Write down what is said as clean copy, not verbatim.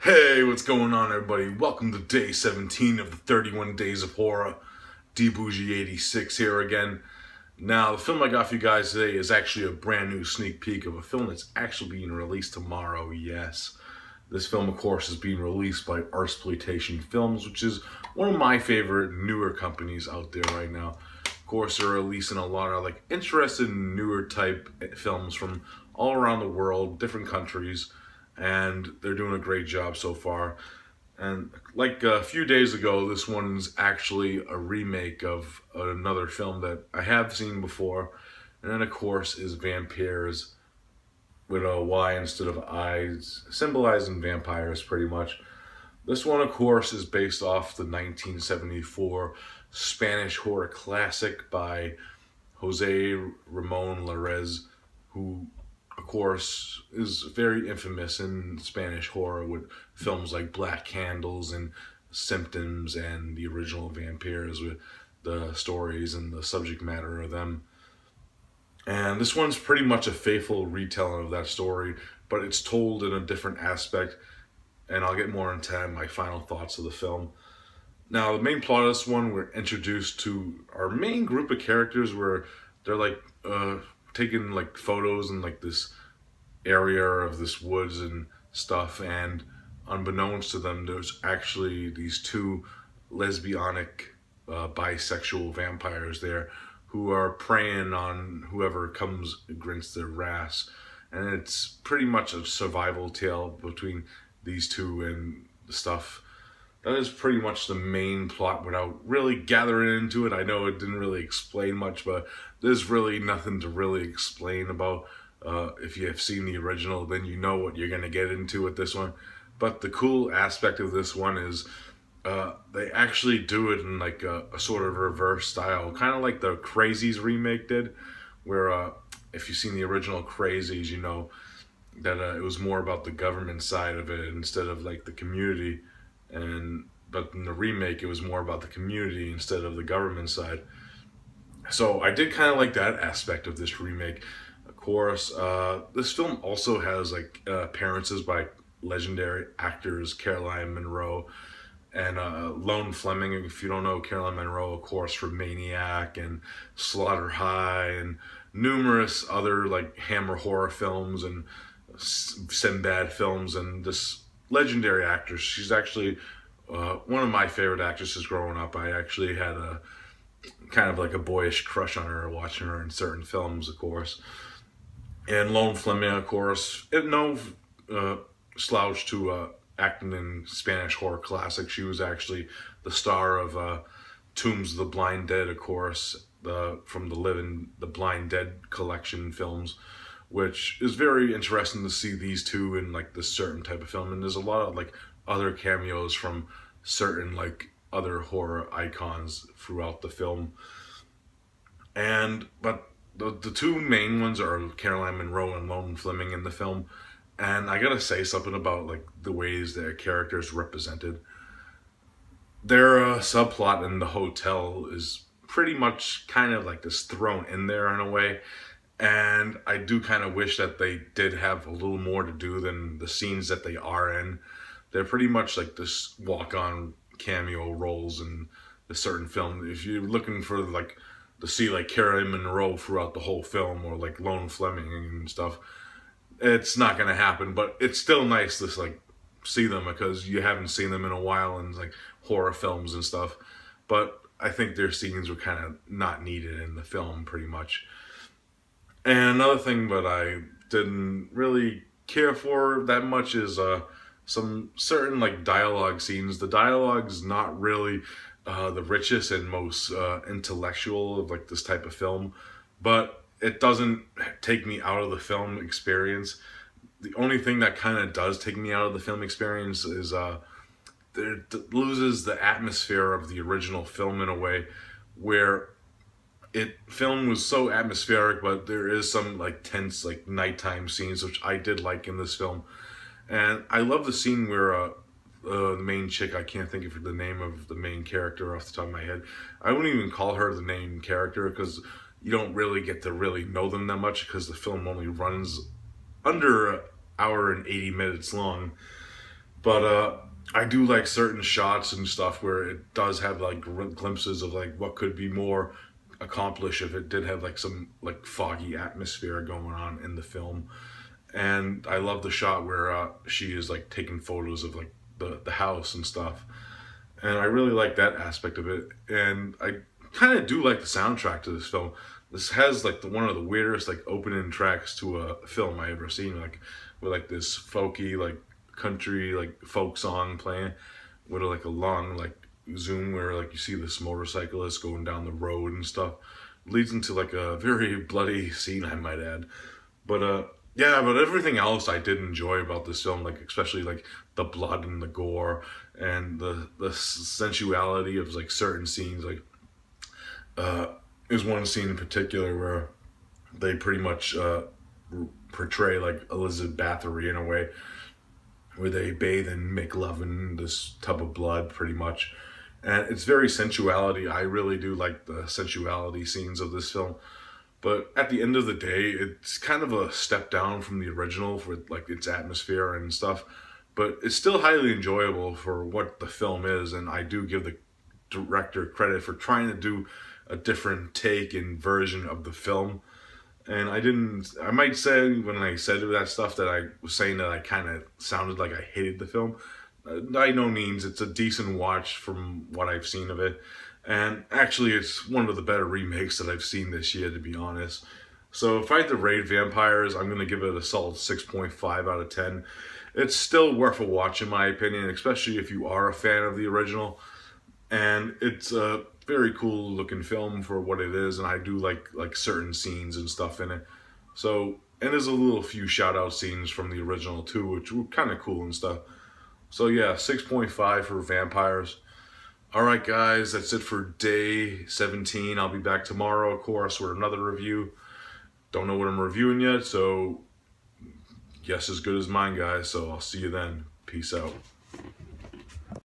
Hey, what's going on, everybody? Welcome to day 17 of the 31 Days of Horror. DBougie86 here again. Now, the film I got for you guys today is actually a brand new sneak peek of a film that's actually being released tomorrow, yes. This film, of course, is being released by Artsploitation Films, which is one of my favorite newer companies out there right now. Of course, they're releasing a lot of interesting newer type films from all around the world, different countries, and they're doing a great job so far. And like a few days ago, this one's actually a remake of another film that I have seen before, and then of course is Vampyres with a Y instead of I's, symbolizing vampires pretty much. This one, of course, is based off the 1974 Spanish horror classic by Jose Ramon Larez, who, of course, is very infamous in Spanish horror with films like Black Candles and Symptoms and the original Vampyres, with the stories and the subject matter of them. And this one's pretty much a faithful retelling of that story, but it's told in a different aspect, and I'll get more into my final thoughts of the film. Now, the main plot of this one, we're introduced to our main group of characters where they're taking photos in this area of this woods and stuff, and unbeknownst to them, there's actually these two lesbianic, bisexual vampires there who are preying on whoever comes against their wrath. And it's pretty much a survival tale between these two and stuff. That is pretty much the main plot without really gathering into it. I know it didn't really explain much, but there's really nothing to really explain about. If you have seen the original, then you know what you're going to get into with this one. But the cool aspect of this one is they actually do it in a sort of reverse style, kind of like the Crazies remake did, where if you've seen the original Crazies, you know that it was more about the government side of it instead of the community, but in the remake it was more about the community instead of the government side. So I did kind of like that aspect of this remake. Of course, this film also has appearances by legendary actors Caroline Munro and Lone Fleming. If you don't know Caroline Munro, of course, from Maniac and Slaughter High and numerous other Hammer horror films and Sinbad films, and this legendary actress. She's actually one of my favorite actresses growing up. I actually had a kind of a boyish crush on her, watching her in certain films, of course. And Lone Fleming, of course, no slouch to acting in Spanish horror classics. She was actually the star of Tombs of the Blind Dead, of course, from the Blind Dead collection films, which is very interesting to see these two in this certain type of film. And there's a lot of other cameos from certain other horror icons throughout the film. But the two main ones are Caroline Munro and Lone Fleming in the film. And I gotta say something about the ways their characters represented. Their subplot in the hotel is pretty much kind of just thrown in there in a way. And I do kind of wish that they did have a little more to do than the scenes that they are in. They're pretty much this walk-on cameo roles in a certain film. If you're looking for to see Caroline Munro throughout the whole film, or Lone Fleming and stuff, it's not gonna happen. But it's still nice to see them because you haven't seen them in a while in horror films and stuff. But I think their scenes were kind of not needed in the film pretty much. And another thing that I didn't really care for that much is some certain dialogue scenes. The dialogue's not really the richest and most intellectual of this type of film, but it doesn't take me out of the film experience. The only thing that kind of does take me out of the film experience is it loses the atmosphere of the original film in a way where film was so atmospheric, but there is some tense nighttime scenes which I did like in this film. And I love the scene where the main chick, I can't think of the name of the main character off the top of my head. I wouldn't even call her the main character because you don't really get to really know them that much because the film only runs under an hour and 80 minutes long. But I do like certain shots and stuff where it does have like glimpses of like what could be more accomplished if it did have like some like foggy atmosphere going on in the film. And I love the shot where she is like taking photos of like the house and stuff, and I really like that aspect of it. And I kind of do like the soundtrack to this film. This has like one of the weirdest like opening tracks to a film I ever seen, like with like this folky like country like folk song playing with like a long like zoom where like you see this motorcyclist going down the road and stuff. Leads into like a very bloody scene, I might add. But yeah, but everything else I did enjoy about this film, like especially like the blood and the gore and the sensuality of like certain scenes. Like uh, there's one scene in particular where they pretty much portray like Elizabeth Bathory in a way where they bathe and make love in this tub of blood, pretty much. And it's very sensuality. I really do like the sensuality scenes of this film. But at the end of the day, it's kind of a step down from the original for like its atmosphere and stuff. But it's still highly enjoyable for what the film is, and I do give the director credit for trying to do a different take and version of the film. And I might say when I said that stuff that I was saying that I kind of sounded like I hated the film. By no means, it's a decent watch from what I've seen of it. And actually, it's one of the better remakes that I've seen this year, to be honest. So if I had to rate Vampyres, I'm going to give it a solid 6.5 out of 10. It's still worth a watch, in my opinion, especially if you are a fan of the original. And it's a very cool looking film for what it is, and I do like certain scenes and stuff in it. So, and there's a little few shout out scenes from the original too, which were kind of cool and stuff. So yeah, 6.5 for Vampyres. Alright guys, that's it for day 17. I'll be back tomorrow, of course, with another review. Don't know what I'm reviewing yet, so guess as good as mine, guys. So I'll see you then. Peace out.